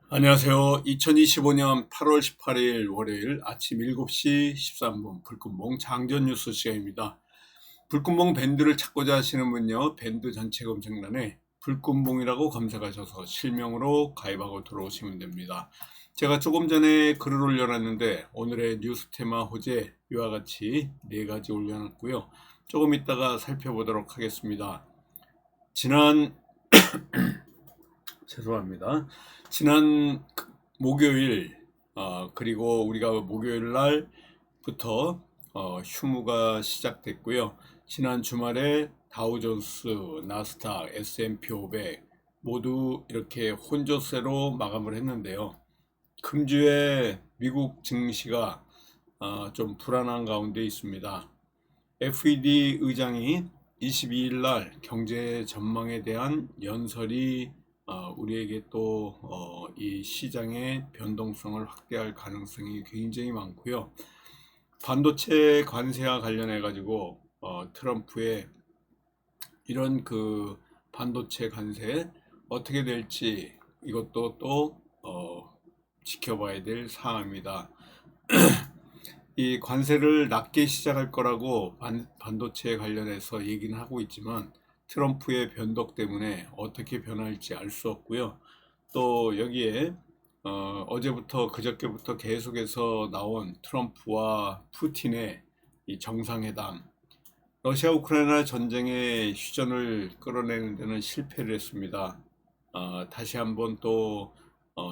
안녕하세요. 2025년 8월 18일 월요일 아침 7시 13분 불금봉 장전 뉴스 시간입니다. 불금봉 밴드를 찾고자 하시는 분요, 밴드 전체 검색란에 불금봉이라고 검색하셔서 실명으로 가입하고 들어오시면 됩니다. 제가 조금 전에 글을 올려놨는데 오늘의 뉴스 테마 호재 이와 같이 4가지 올려놨고요. 조금 이따가 살펴보도록 하겠습니다. 죄송합니다. 지난 목요일, 그리고 우리가 목요일 날부터 휴무가 시작됐고요. 지난 주말에 다우존스, 나스닥, S&P 500 모두 이렇게 혼조세로 마감을 했는데요. 금주에 미국 증시가 좀 불안한 가운데 있습니다. FED 의장이 22일 날 경제 전망에 대한 연설이 우리에게 또 이 시장의 변동성을 확대할 가능성이 굉장히 많고요. 반도체 관세와 관련해 가지고 트럼프의 이런 그 반도체 관세 어떻게 될지 이것도 또 지켜봐야 될 사항입니다. 이 관세를 낮게 시작할 거라고 반도체에 관련해서 얘기는 하고 있지만 트럼프의 변덕 때문에 어떻게 변할지 알 수 없고요. 또 여기에 어제부터 그저께부터 계속해서 나온 트럼프와 푸틴의 이 정상회담, 러시아 우크라이나 전쟁의 휴전을 끌어내는 데는 실패를 했습니다. 다시 한번 또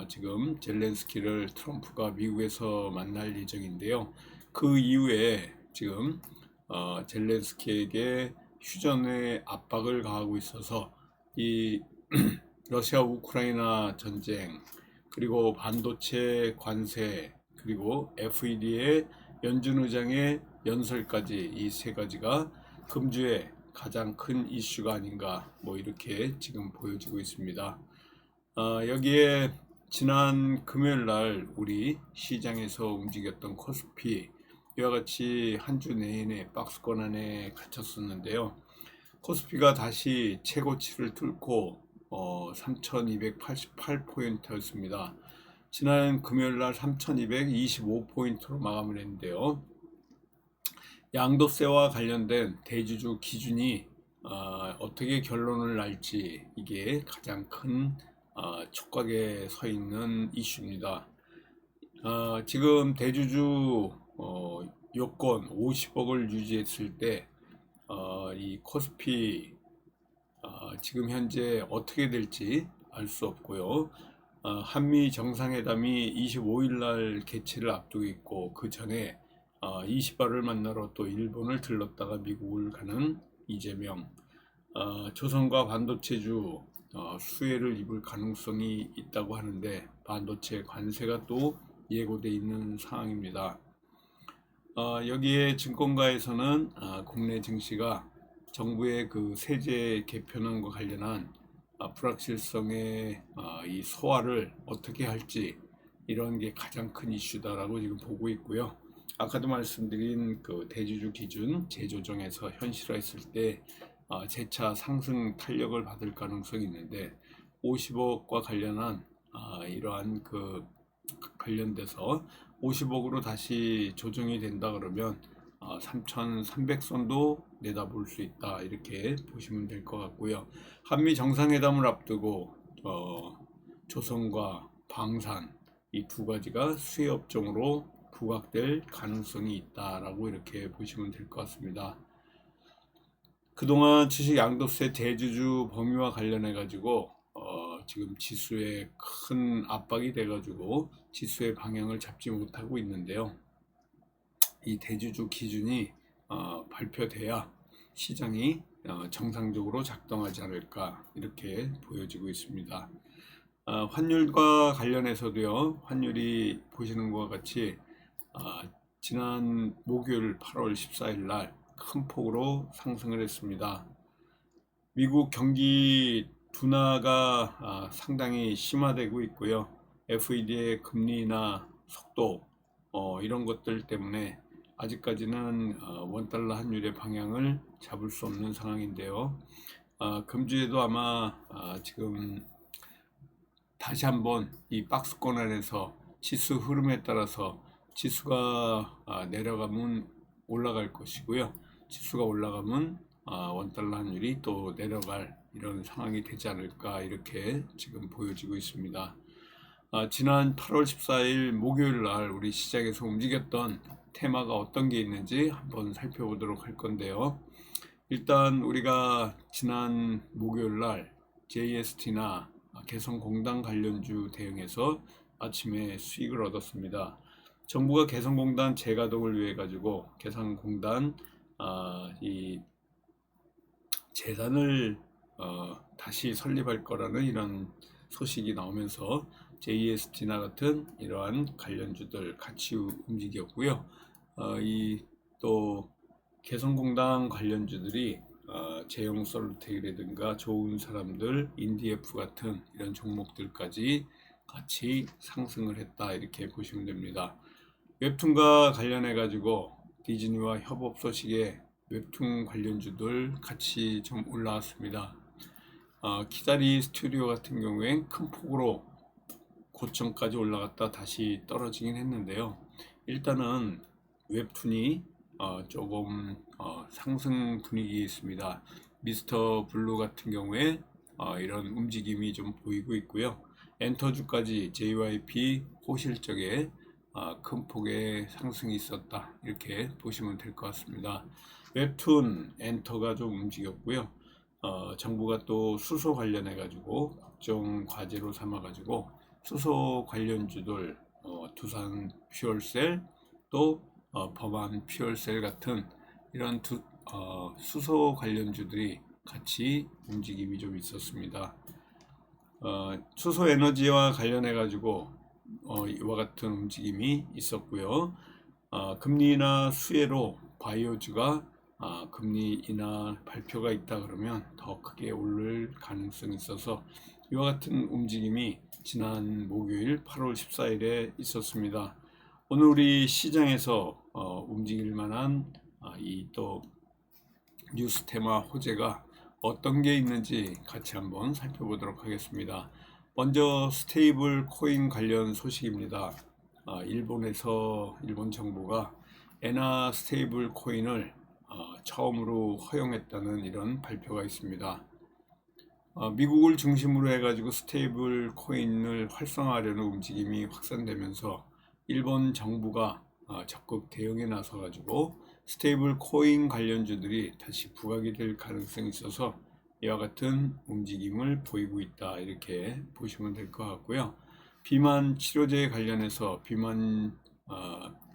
지금 젤렌스키를 트럼프가 미국에서 만날 예정인데요. 그 이후에 지금 젤렌스키에게 휴전의 압박을 가하고 있어서 이 러시아 우크라이나 전쟁, 그리고 반도체 관세, 그리고 FED의 연준 의장의 연설까지 이 3가지가 금주에 가장 큰 이슈가 아닌가 뭐 이렇게 지금 보여지고 있습니다. 여기에 지난 금요일 날 우리 시장에서 움직였던 코스피 이와 같이 한 주 내내 박스권 안에 갇혔었는데요. 코스피가 다시 최고치를 뚫고 3288포인트였습니다. 지난 금요일 날 3225포인트로 마감을 했는데요. 양도세와 관련된 대주주 기준이 어떻게 결론을 날지 이게 가장 큰 촉각에 서 있는 이슈입니다. 지금 대주주 요건 50억을 유지했을 때 이 코스피 지금 현재 어떻게 될지 알 수 없고요. 한미 정상회담이 25일 날 개최를 앞두고 있고 그 전에 20발을 만나러 또 일본을 들렀다가 미국을 가는 이재명, 조선과 반도체주 수혜를 입을 가능성이 있다고 하는데 반도체 관세가 또 예고돼 있는 상황입니다. 여기에 증권가에서는 국내 증시가 정부의 그 세제 개편안과 관련한 불확실성의 이 소화를 어떻게 할지 이런 게 가장 큰 이슈다라고 지금 보고 있고요. 아까도 말씀드린 그 대주주 기준 재조정에서 현실화했을 때 재차 상승 탄력을 받을 가능성이 있는데 50억과 관련한 이러한 그 관련돼서 50억으로 다시 조정이 된다 그러면 3,300선도 내다볼 수 있다 이렇게 보시면 될 것 같고요. 한미 정상회담을 앞두고 조선과 방산 이 2가지가 수혜 업종으로 부각될 가능성이 있다라고 이렇게 보시면 될 것 같습니다. 그동안 주식 양도세 대주주 범위와 관련해 가지고 지금 지수에 큰 압박이 돼 가지고 지수의 방향을 잡지 못하고 있는데요. 이 대주주 기준이 발표돼야 시장이 정상적으로 작동하지 않을까 이렇게 보여지고 있습니다. 환율과 관련해서도요. 환율이 보시는 것과 같이 지난 목요일 8월 14일 날 큰 폭으로 상승을 했습니다. 미국 경기 둔화가 상당히 심화되고 있고요. FED의 금리나 속도 이런 것들 때문에 아직까지는 원달러 환율의 방향을 잡을 수 없는 상황인데요. 금주에도 아마 지금 다시 한번 이 박스권 안에서 지수 흐름에 따라서 지수가 내려가면 올라갈 것이고요. 지수가 올라가면 원달러 환율이 또 내려갈 이런 상황이 되지 않을까 이렇게 지금 보여지고 있습니다. 지난 8월 14일 목요일 날 우리 시장에서 움직였던 테마가 어떤 게 있는지 한번 살펴보도록 할 건데요. 일단 우리가 지난 목요일 날 JST나 개성공단 관련주 대응해서 아침에 수익을 얻었습니다. 정부가 개성공단 재가동을 위해 가지고 개성공단 이 재단을 다시 설립할 거라는 이런 소식이 나오면서 JST나 같은 이러한 관련주들 같이 움직였고요. 이 또 개성공단 관련주들이 제용솔루텍이라든가 좋은 사람들, 인디에프 같은 이런 종목들까지 같이 상승을 했다 이렇게 보시면 됩니다. 웹툰과 관련해 가지고 디즈니와 협업 소식에 웹툰 관련주들 같이 좀 올라왔습니다. 키다리 스튜디오 같은 경우엔 큰 폭으로 고점까지 올라갔다 다시 떨어지긴 했는데요. 일단은 웹툰이 조금 상승 분위기 있습니다. 미스터 블루 같은 경우에 이런 움직임이 좀 보이고 있고요. 엔터주까지 JYP 호실적에 큰 폭의 상승이 있었다 이렇게 보시면 될 것 같습니다. 웹툰 엔터가 좀 움직였고요. 정부가 또 수소 관련해 가지고 국정 과제로 삼아 가지고 수소 관련주들 두산 퓨얼셀 또 범한 퓨얼셀 같은 이런 수소 관련주들이 같이 움직임이 좀 있었습니다. 수소 에너지와 관련해 가지고 이와 같은 움직임이 있었고요. 금리나 수혜로 바이오주가 금리 인하 발표가 있다 그러면 더 크게 오를 가능성이 있어서 이와 같은 움직임이 지난 목요일 8월 14일에 있었습니다. 오늘 우리 시장에서 움직일 만한 이 또 뉴스 테마 호재가 어떤 게 있는지 같이 한번 살펴보도록 하겠습니다. 먼저 스테이블 코인 관련 소식입니다. 일본 정부가 엔화 스테이블 코인을 처음으로 허용했다는 이런 발표가 있습니다. 미국을 중심으로 해가지고 스테이블 코인을 활성화하려는 움직임이 확산되면서 일본 정부가 적극 대응에 나서가지고 스테이블 코인 관련주들이 다시 부각이 될 가능성이 있어서 이와 같은 움직임을 보이고 있다 이렇게 보시면 될 것 같고요. 비만 치료제 관련해서 비만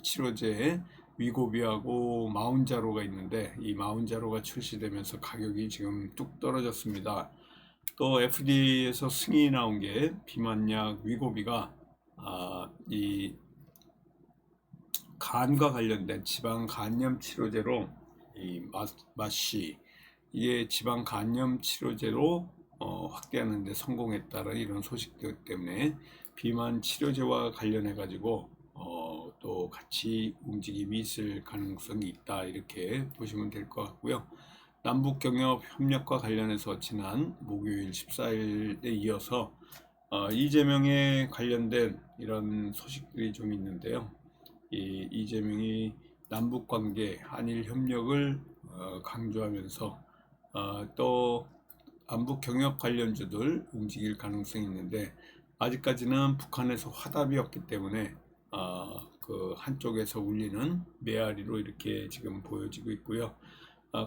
치료제에 위고비하고 마운자로가 있는데 이 마운자로가 출시되면서 가격이 지금 뚝 떨어졌습니다. 또 FDA에서 승인이 나온 게 비만약 위고비가 이 간과 관련된 지방 간염 치료제로 이 마시 이게 지방 간염 치료제로 확대하는 데 성공했다는 이런 소식들 때문에 비만 치료제와 관련해 가지고 또 같이 움직임이 있을 가능성이 있다 이렇게 보시면 될 것 같고요. 남북 경협 협력과 관련해서 지난 목요일 14일에 이어서 이재명에 관련된 이런 소식들이 좀 있는데요. 이재명이 남북 관계 한일 협력을 강조하면서 또 남북 경협 관련주들 움직일 가능성이 있는데 아직까지는 북한에서 화답이 없기 때문에 그 한쪽에서 울리는 메아리로 이렇게 지금 보여지고 있고요.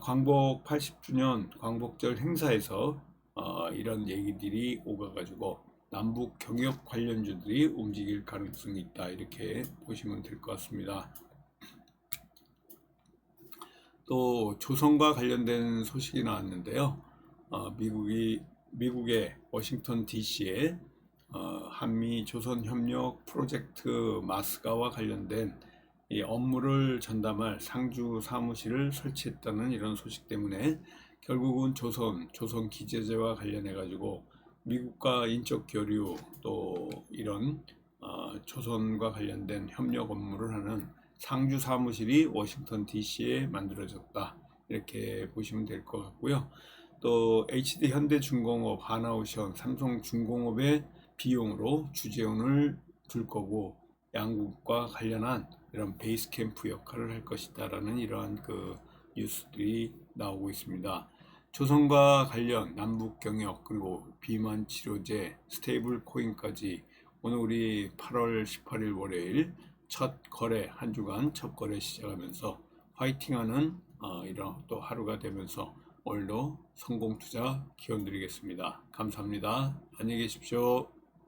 광복 80주년 광복절 행사에서 이런 얘기들이 오가가지고 남북 경협 관련주들이 움직일 가능성이 있다 이렇게 보시면 될 것 같습니다. 또 조선과 관련된 소식이 나왔는데요. 미국의 워싱턴 DC에 한미 조선 협력 프로젝트 마스가와 관련된 이 업무를 전담할 상주 사무실을 설치했다는 이런 소식 때문에 결국은 조선 기재제와 관련해 가지고 미국과 인적 교류 또 이런 조선과 관련된 협력 업무를 하는 상주 사무실이 워싱턴 DC에 만들어졌다 이렇게 보시면 될 것 같고요. 또 HD 현대중공업, 하나오션, 삼성중공업의 비용으로 주재원을 둘 거고 양국과 관련한 이런 베이스 캠프 역할을 할 것이다라는 이러한 그 뉴스들이 나오고 있습니다. 조선과 관련 남북 경협 그리고 비만 치료제 스테이블 코인까지 오늘 우리 8월 18일 월요일 첫 거래 한 주간 첫 거래 시작하면서 화이팅하는 이런 또 하루가 되면서 오늘도 성공 투자 기원 드리겠습니다. 감사합니다. 안녕히 계십시오.